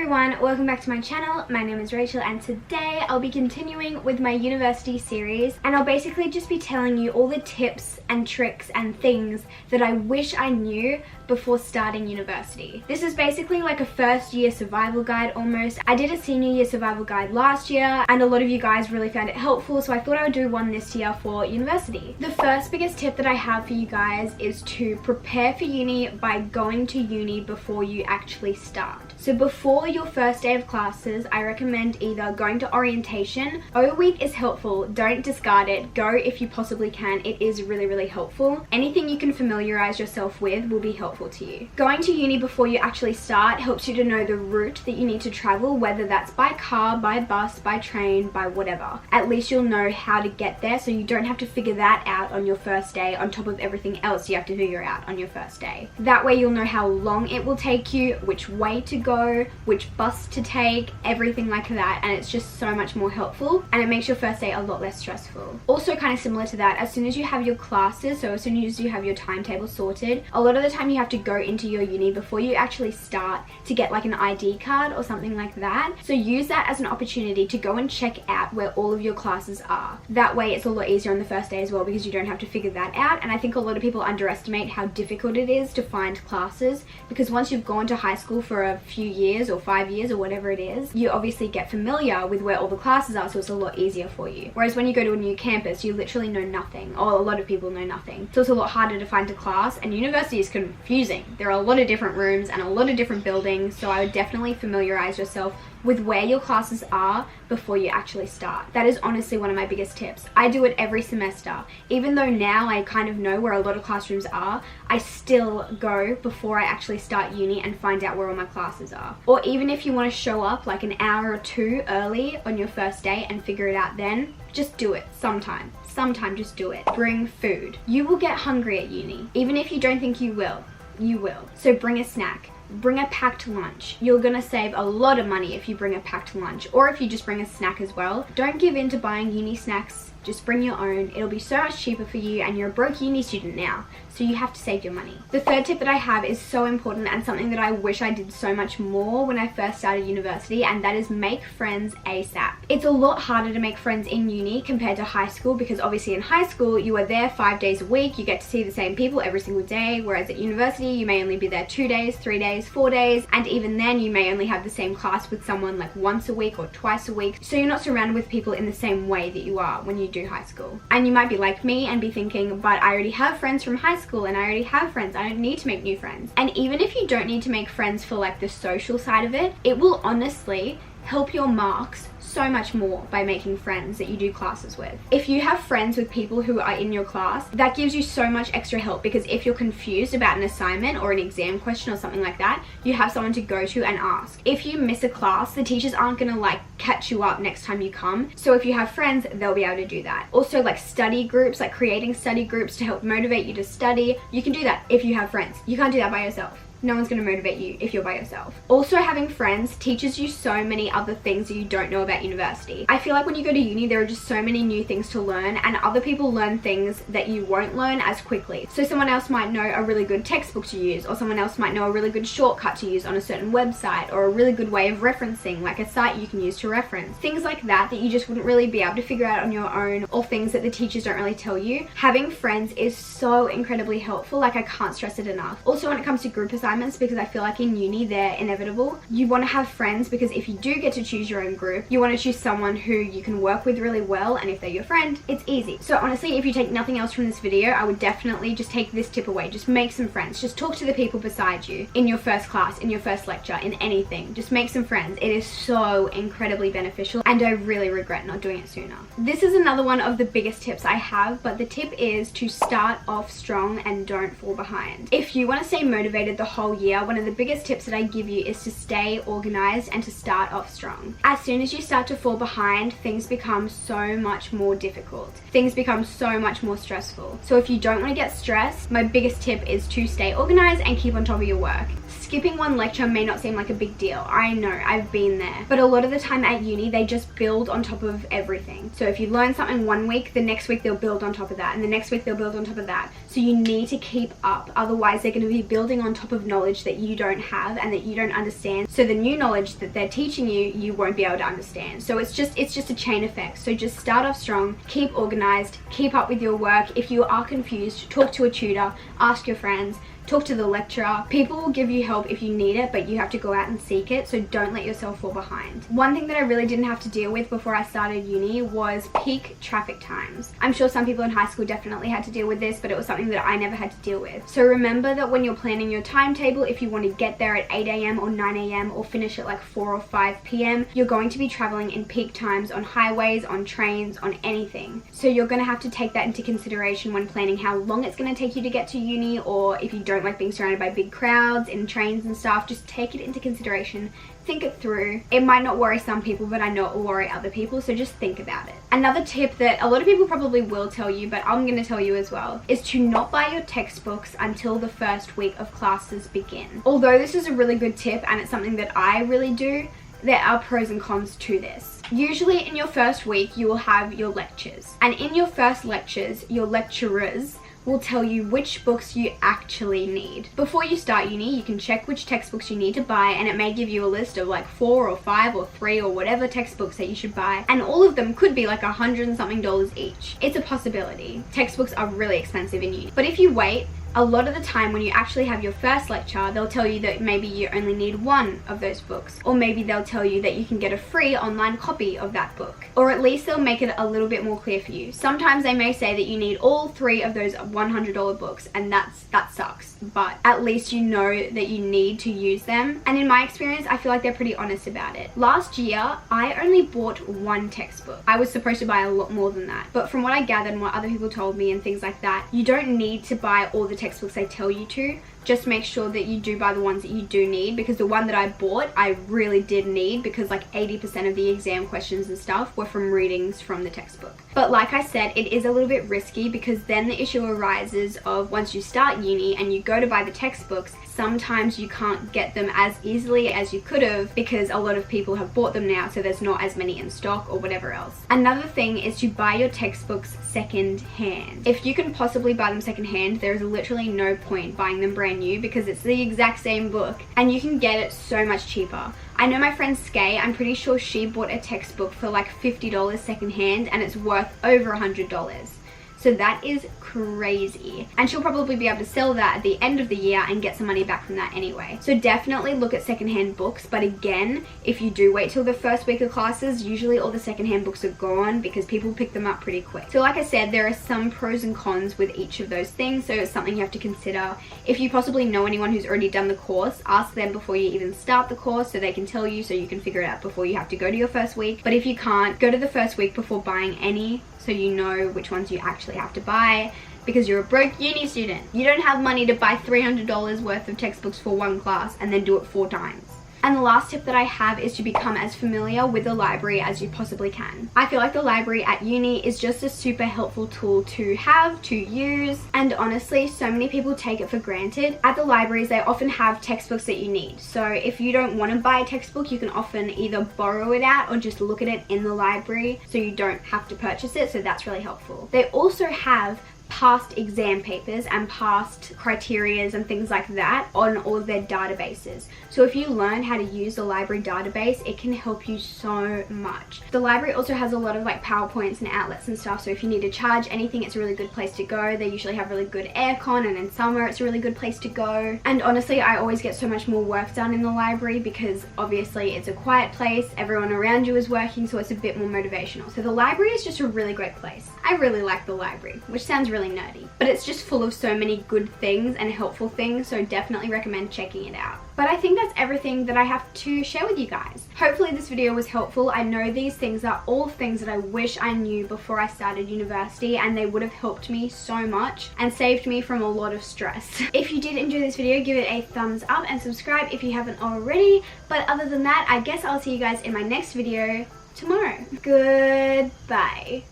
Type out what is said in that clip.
everyone, welcome back to my channel. My name is Rachel and today I'll be continuing with my university series, and I'll basically just be telling you all the tips and tricks and things that I wish I knew before starting university. This is basically like a first year survival guide almost. I did a senior year survival guide last year and a lot of you guys really found it helpful, so I thought I would do one this year for university. The first biggest tip that I have for you guys is to prepare for uni by going to uni before you actually start. So before your first day of classes, I recommend either going to orientation. O week is helpful, don't discard it, go if you possibly can. It is really helpful. Anything you can familiarize yourself with will be helpful to you. Going to uni before you actually start helps you to know the route that you need to travel, whether that's by car, by bus, by train, by whatever. At least you'll know how to get there, so you don't have to figure that out on your first day on top of everything else you have to figure out on your first day. That way you'll know how long it will take you, which way to go, which bus to take, everything like that, and it's just so much more helpful and it makes your first day a lot less stressful. Also kind of similar to that, as soon as you have your classes, so as soon as you have your timetable sorted, a lot of the time you have to go into your uni before you actually start to get like an ID card or something like that. So use that as an opportunity to go and check out where all of your classes are. That way it's a lot easier on the first day as well, because you don't have to figure that out. And I think a lot of people underestimate how difficult it is to find classes, because once you've gone to high school for a few years or 5 years or whatever it is, you obviously get familiar with where all the classes are, so it's a lot easier for you. Whereas when you go to a new campus, you literally know nothing, or a lot of people know nothing. So it's a lot harder to find a class, and university is confusing. There are a lot of different rooms and a lot of different buildings, so I would definitely familiarize yourself with where your classes are before you actually start. That is honestly one of my biggest tips. I do it every semester. Even though now I kind of know where a lot of classrooms are, I still go before I actually start uni and find out where all my classes are. Or even if you want to show up like an hour or two early on your first day and figure it out then, just do it sometime. Sometime just do it. Bring food. You will get hungry at uni. Even if you don't think you will, you will. So bring a snack. Bring a packed lunch. You're gonna save a lot of money if you bring a packed lunch, or if you just bring a snack as well. Don't give in to buying uni snacks. Just bring your own. It'll be so much cheaper for you, and you're a broke uni student now, so you have to save your money. The third tip that I have is so important and something that I wish I did so much more when I first started university, and that is make friends ASAP. It's a lot harder to make friends in uni compared to high school, because obviously in high school you are there 5 days a week, you get to see the same people every single day, whereas at university you may only be there 2 days, 3 days, 4 days, and even then you may only have the same class with someone like once a week or twice a week, so you're not surrounded with people in the same way that you are when you do high school. And you might be like me and be thinking, but I already have friends from high school and I already have friends, I don't need to make new friends. And even if you don't need to make friends for like the social side of it, it will honestly help your marks so much more by making friends that you do classes with. If you have friends with people who are in your class, that gives you so much extra help, because if you're confused about an assignment or an exam question or something like that, you have someone to go to and ask. If you miss a class, the teachers aren't gonna like catch you up next time you come, so if you have friends, they'll be able to do that. Also like study groups, like creating study groups to help motivate you to study, you can do that if you have friends. You can't do that by yourself. No one's going to motivate you if you're by yourself. Also, having friends teaches you so many other things that you don't know about university. I feel like when you go to uni, there are just so many new things to learn, and other people learn things that you won't learn as quickly. So someone else might know a really good textbook to use, or someone else might know a really good shortcut to use on a certain website, or a really good way of referencing, like a site you can use to reference. Things like that that you just wouldn't really be able to figure out on your own, or things that the teachers don't really tell you. Having friends is so incredibly helpful, like I can't stress it enough. Also when it comes to group assignments, because I feel like in uni they're inevitable, you want to have friends, because if you do get to choose your own group, you want to choose someone who you can work with really well, and if they're your friend, it's easy. So honestly, if you take nothing else from this video, I would definitely just take this tip away. Just make some friends. Just talk to the people beside you in your first class, in your first lecture, in anything. Just make some friends. It is so incredibly beneficial, and I really regret not doing it sooner. This is another one of the biggest tips I have, but the tip is to start off strong and don't fall behind. If you want to stay motivated the whole year, one of the biggest tips that I give you is to stay organized and to start off strong. As soon as you start to fall behind, things become so much more difficult. Things become so much more stressful. So if you don't want to get stressed, my biggest tip is to stay organized and keep on top of your work. Skipping one lecture may not seem like a big deal. I know, I've been there. But a lot of the time at uni, they just build on top of everything. So if you learn something one week, the next week they'll build on top of that, and the next week they'll build on top of that. So you need to keep up. Otherwise, they're going to be building on top of of knowledge that you don't have and that you don't understand. So the new knowledge that they're teaching you, you won't be able to understand. So it's just a chain effect. So just start off strong, keep organized, keep up with your work. If you are confused, talk to a tutor, ask your friends, talk to the lecturer. People will give you help if you need it, but you have to go out and seek it, so don't let yourself fall behind. One thing that I really didn't have to deal with before I started uni was peak traffic times. I'm sure some people in high school definitely had to deal with this, but it was something that I never had to deal with. So remember that when you're planning your timetable, if you want to get there at 8 AM or 9 AM or finish at like 4 or 5 PM, you're going to be traveling in peak times on highways, on trains, on anything. So you're going to have to take that into consideration when planning how long it's going to take you to get to uni, or if you don't like being surrounded by big crowds in trains and stuff, just take it into consideration. Think it through. It might not worry some people, but I know it will worry other people, so just think about it. Another tip that a lot of people probably will tell you, but I'm going to tell you as well, is to not buy your textbooks until the first week of classes begin. Although this is a really good tip and it's something that I really do, there are pros and cons to this. Usually in your first week you will have your lectures, and in your first lectures your lecturers will tell you which books you actually need. Before you start uni, you can check which textbooks you need to buy, and it may give you a list of like 4 or 5 or 3 or whatever textbooks that you should buy, and all of them could be like $100 and something each. It's a possibility. Textbooks are really expensive in uni. But if you wait, a lot of the time when you actually have your first lecture, they'll tell you that maybe you only need 1 of those books, or maybe they'll tell you that you can get a free online copy of that book, or at least they'll make it a little bit more clear for you. Sometimes they may say that you need all 3 of those $100 books, and that sucks, but at least you know that you need to use them. And in my experience, I feel like they're pretty honest about it. Last year, I only bought 1 textbook. I was supposed to buy a lot more than that, but from what I gathered and what other people told me and things like that, you don't need to buy all the textbooks they tell you to. Just make sure that you do buy the ones that you do need, because the one that I bought I really did need, because like 80% of the exam questions and stuff were from readings from the textbook. But like I said, it is a little bit risky, because then the issue arises of once you start uni and you go to buy the textbooks, sometimes you can't get them as easily as you could have, because a lot of people have bought them now, so there's not as many in stock or whatever else. Another thing is to buy your textbooks second hand. If you can possibly buy them second hand, there is literally no point buying them brand new, because it's the exact same book and you can get it so much cheaper. I know my friend Skay, I'm pretty sure she bought a textbook for like $50 second hand, and it's worth over $100. So that is crazy. And she'll probably be able to sell that at the end of the year and get some money back from that anyway. So definitely look at secondhand books. But again, if you do wait till the first week of classes, usually all the secondhand books are gone, because people pick them up pretty quick. So like I said, there are some pros and cons with each of those things. So it's something you have to consider. If you possibly know anyone who's already done the course, ask them before you even start the course, so they can tell you, so you can figure it out before you have to go to your first week. But if you can't, go to the first week before buying any, so you know which ones you actually have to buy, because you're a broke uni student. You don't have money to buy $300 worth of textbooks for 1 class and then do it 4 times. And the last tip that I have is to become as familiar with the library as you possibly can. I feel like the library at uni is just a super helpful tool to have, to use, and honestly, so many people take it for granted. At the libraries, they often have textbooks that you need. So if you don't want to buy a textbook, you can often either borrow it out or just look at it in the library, so you don't have to purchase it, so that's really helpful. They also have past exam papers and past criterias and things like that on all of their databases. So if you learn how to use the library database, it can help you so much. The library also has a lot of like PowerPoints and outlets and stuff, so if you need to charge anything, it's a really good place to go. They usually have really good aircon, and in summer it's a really good place to go. And honestly, I always get so much more work done in the library, because obviously it's a quiet place, everyone around you is working, so it's a bit more motivational. So the library is just a really great place. I really like the library, which sounds really nerdy, but it's just full of so many good things and helpful things, so definitely recommend checking it out. But I think that's everything that I have to share with you guys. Hopefully this video was helpful. I know these things are all things that I wish I knew before I started university, and they would have helped me so much and saved me from a lot of stress. If you did enjoy this video, give it a thumbs up and subscribe if you haven't already. But other than that, I guess I'll see you guys in my next video tomorrow. Goodbye.